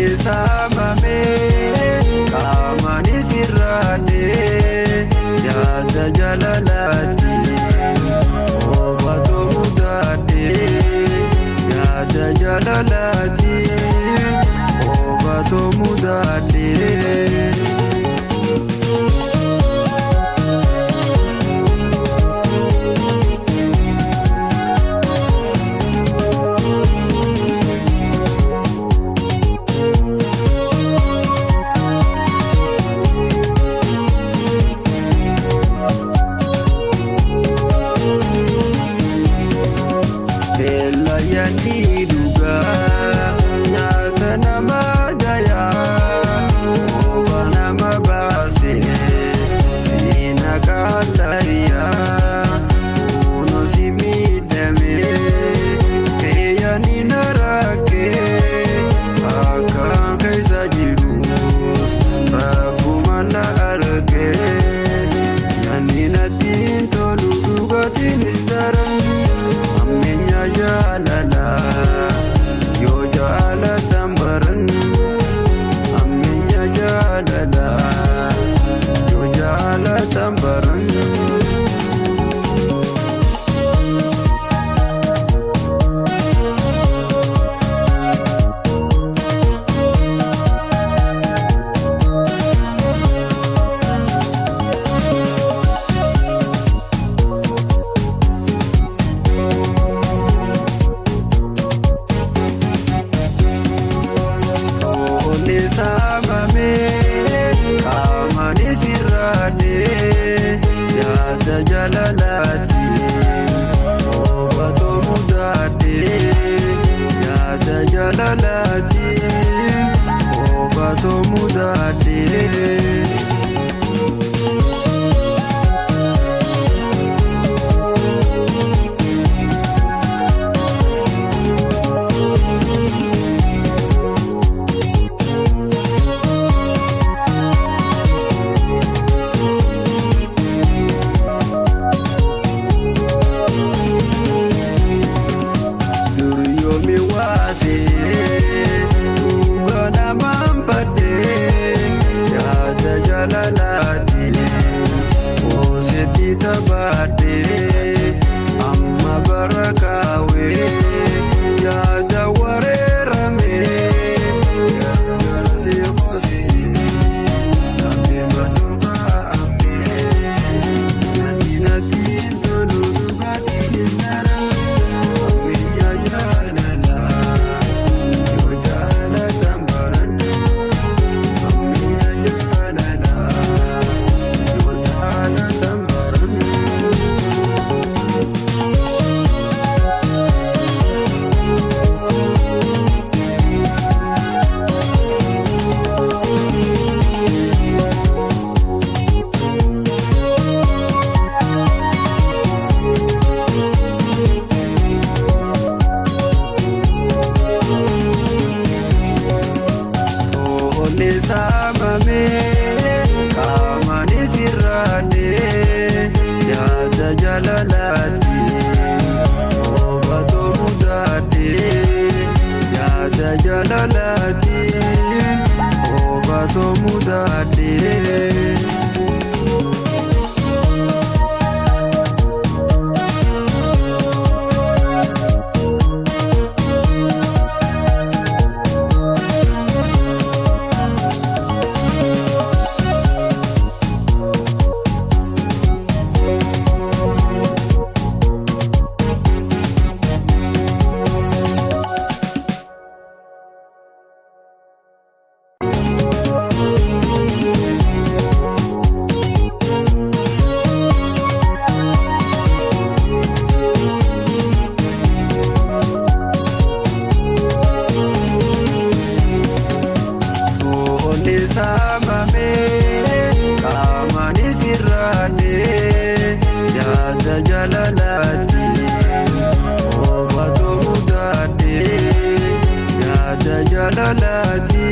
samame kamani sirrate yaada jalalati obato mudate yaada jalalati obato mudate samame kamani sirrate yaada jalalati obato mudate yaada jalalati obato mudate tabate amma barakawe yaada warerame garsi qosi nabi maduba amme nadinatin tuludu badinara amme ya jalala yujala tambaran amme ya jalala yujala tambaran samame kamani sirrate yaada jalalati obato mudate yaada jalalati obato mudate samame kamani sirrate yaada jalalati obato mudate yaada jalalati